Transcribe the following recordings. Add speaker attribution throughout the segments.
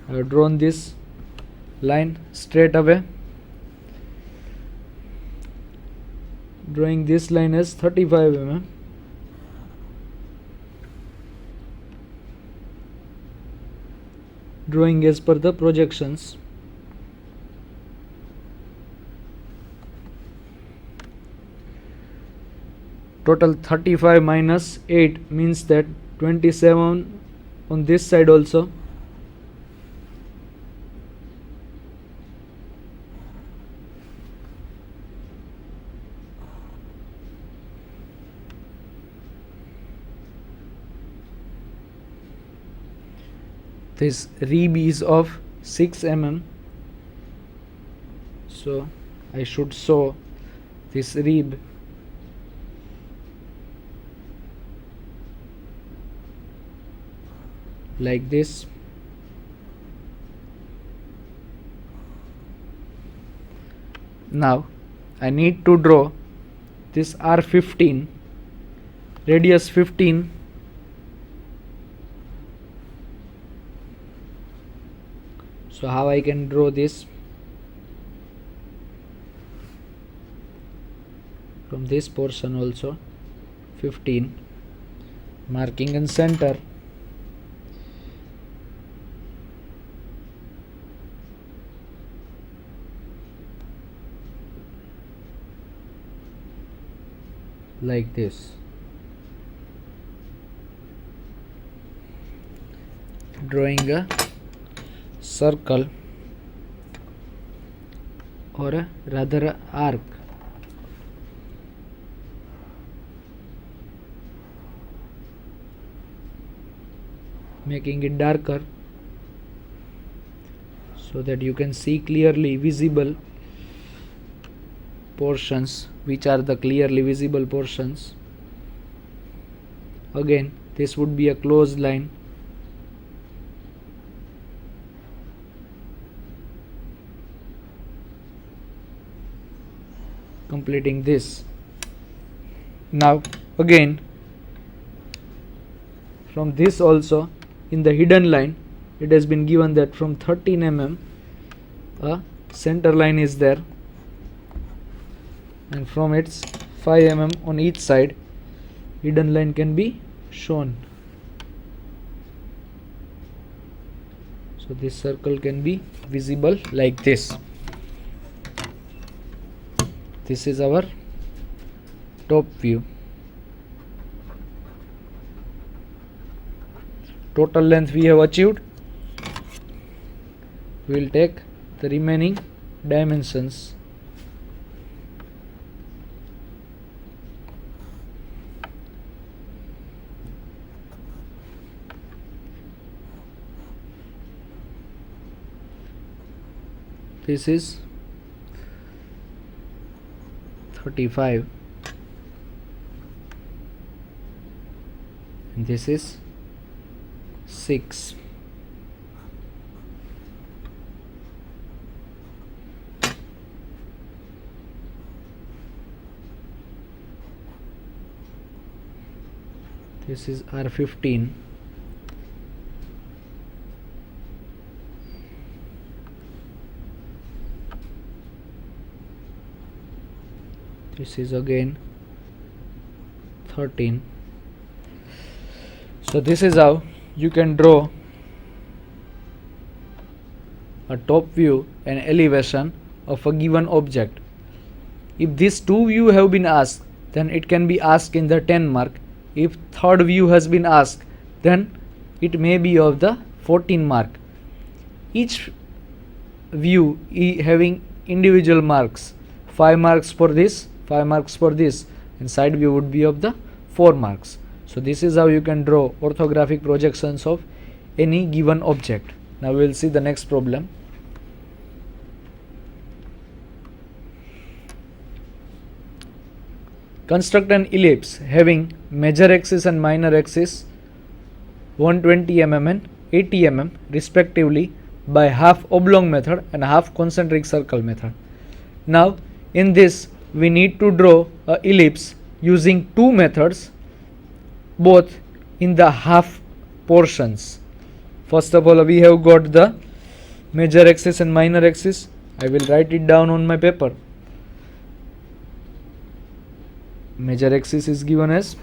Speaker 1: I have drawn this line straight away. Drawing this line as 35 mm. Drawing as per the projections. Total 35 minus 8 means that 27 on this side also. This rib is of 6 mm, so I should show this rib like this. Now I need to draw this R15, radius 15. So how I can draw this? From this portion also 15, marking in center. Like this. Drawing a circle or a rather a arc. Making it darker so that you can see clearly visible portions. Which are the clearly visible portions? Again, this would be a closed line. Completing this. Now again, from this also, in the hidden line, it has been given that from 13 mm a center line is there, and from its 5 mm on each side, hidden line can be shown. So this circle can be visible like this. This is our top view. Total length we have achieved. We will take the remaining dimensions. This is 35 and this is 6. This is R15. This is again 13. So this is how you can draw a top view and elevation of a given object. If these two views have been asked, then it can be asked in the 10 mark. If third view has been asked, then it may be of the 14 mark. Each view having individual marks, 5 marks for this, 5 marks for this, and side view would be of the 4 marks. So this is how you can draw orthographic projections of any given object. Now we will see the next problem. Construct an ellipse having major axis and minor axis 120 mm and 80 mm respectively by half oblong method and half concentric circle method. Now in this we need to draw a ellipse using two methods, both in the half portions. First of all, we have got the major axis and minor axis. I will write it down on my paper. Major axis is given as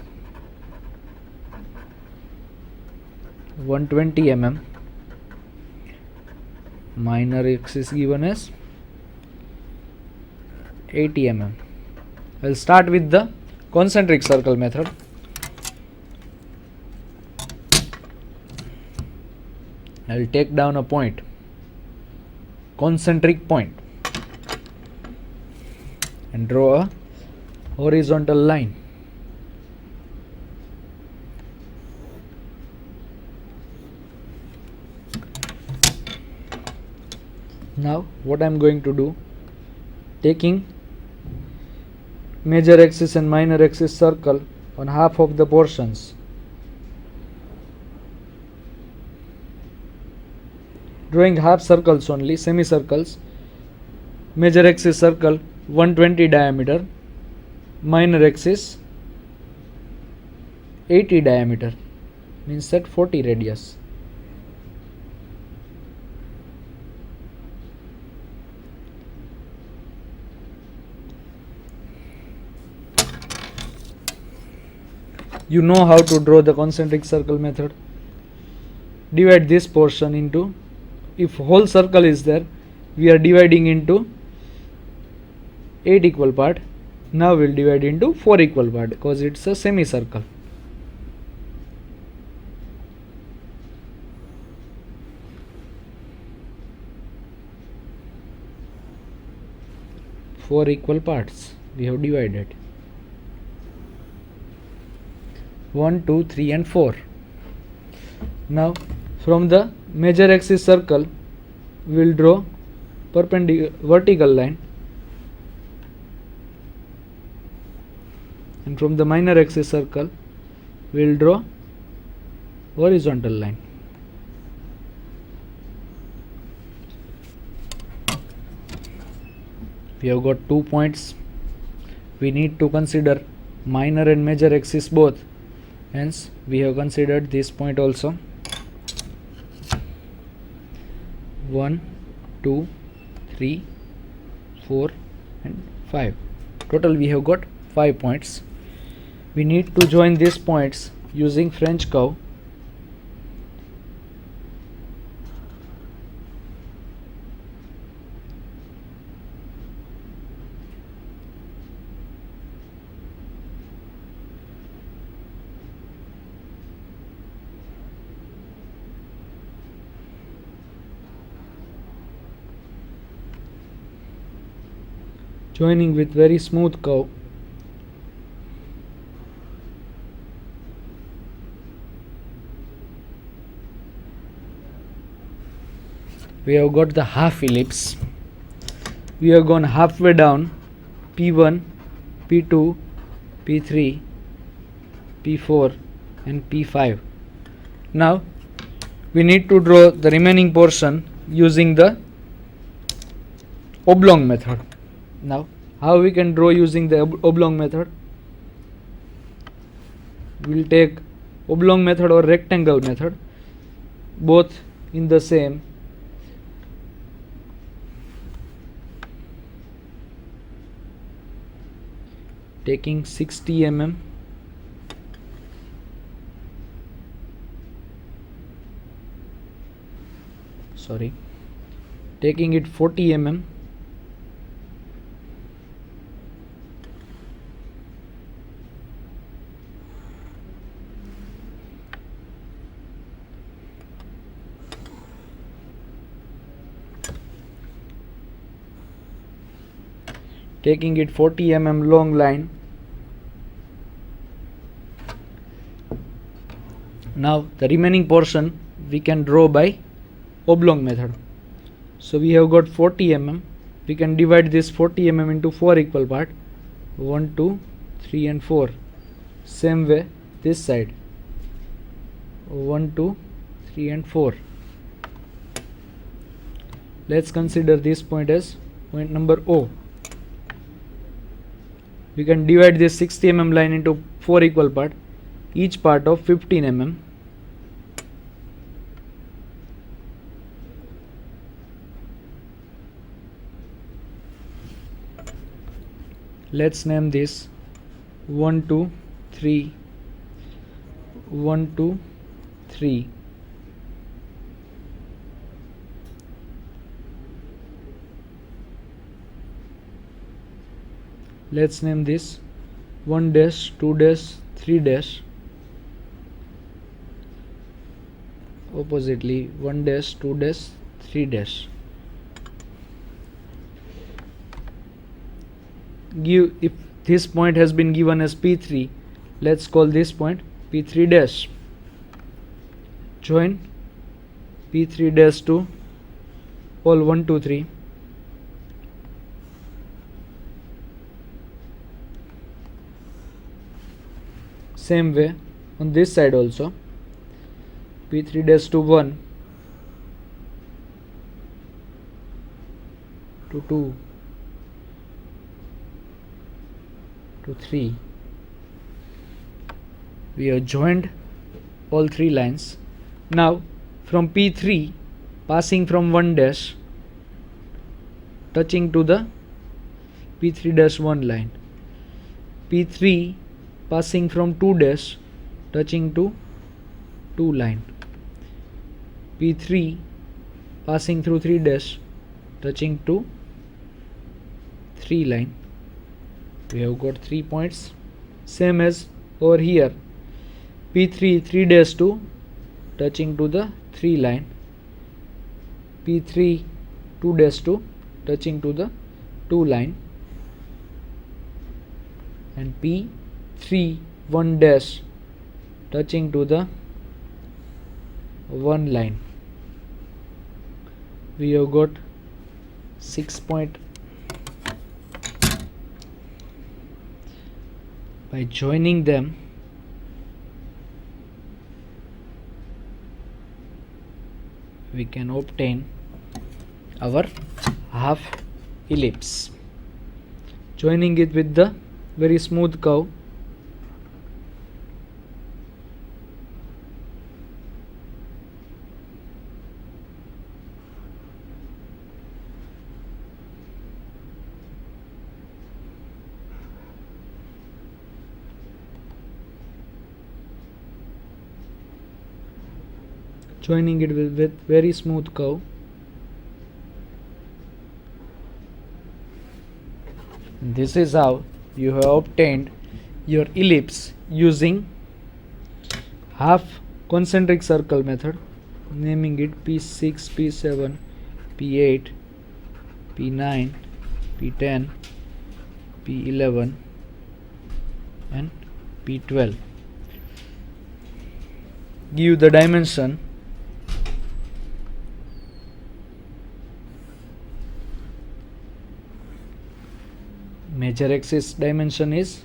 Speaker 1: 120 mm, minor axis given as 80 mm. I will start with the concentric circle method. I will take down a point, concentric point, and draw a horizontal line. Now what I am going to do, taking major axis and minor axis circle on half of the portions, drawing half circles only, semicircles. Major axis circle 120 diameter, minor axis 80 diameter, means that 40 radius. You know how to draw the concentric circle method. Divide this portion into, if whole circle is there, we are dividing into 8 equal part. Now we will divide into 4 equal part because it's a semicircle. Four equal parts we have divided. 1, 2, 3 and 4. Now from the major axis circle we will draw vertical line, and from the minor axis circle we will draw horizontal line. We have got 2 points. We need to consider minor and major axis both, hence we have considered this point also. 1, 2, 3, 4 and 5. Total we have got 5 points. We need to join these points using French curve. Joining with very smooth curve. We have got the half ellipse. We have gone halfway down P1, P2, P3, P4 and P5. Now we need to draw the remaining portion using the oblong method. Now how we can draw using the oblong method? We will take oblong method or rectangle method, both in the same. Taking 60 mm, taking it 40 mm, taking it 40 mm long line. Now the remaining portion we can draw by oblong method. So we have got 40 mm. We can divide this 40 mm into 4 equal part. 1, 2, 3 and 4. Same way this side. 1, 2, 3 and 4. Let's consider this point as point number O. We can divide this 60 mm line into 4 equal part, each part of 15 mm. let's name this 1 2 3 1 2 3. Let's name this 1 dash 2 dash 3 dash. Oppositely 1 dash 2 dash 3 dash. If this point has been given as P3, let's call this point P3 dash. Join P3 dash to all 1 2 3. Same way on this side also, P3 dash to 1 to 2 to 3. We have joined all three lines. Now from P3 passing from 1 dash touching to the P3 dash 1 line, P3 passing from 2 dash touching to 2 line, P3 passing through 3 dash touching to 3 line. We have got 3 points. Same as over here, P3 3 dash 2 touching to the 3 line, P3 2 dash 2 touching to the 2 line, and P3 1 dash touching to the 1 line. We have got 6 point. By joining them, we can obtain our half ellipse. Joining it with the very smooth curve, joining it with very smooth curve. And this is how you have obtained your ellipse using half concentric circle method, naming it P6, P7, P8, P9, P10, P11 and P12. Give the dimension. Major axis dimension is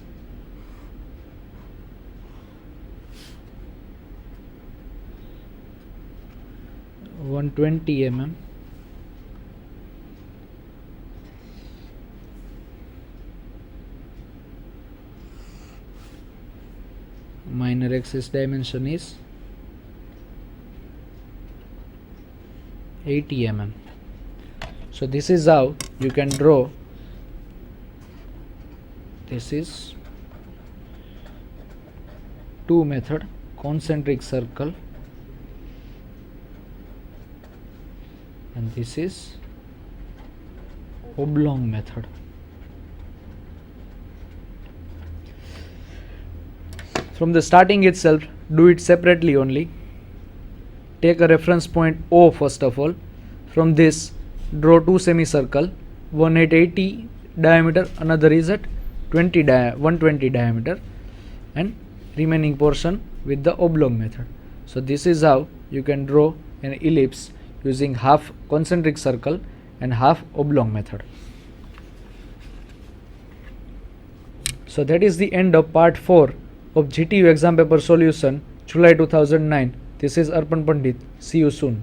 Speaker 1: 120 mm. Minor axis dimension is 80 mm. So this is how you can draw. This is 2 method, concentric circle, and this is oblong method. From the starting itself, do it separately only. Take a reference point O first of all. From this, draw 2 semicircle, one at 80 diameter, another is at 120 diameter, and remaining portion with the oblong method. So this is how you can draw an ellipse using half concentric circle and half oblong method. So that is the end of part 4 of GTU exam paper solution, July 2009. This is Arpan Pandit. See you soon.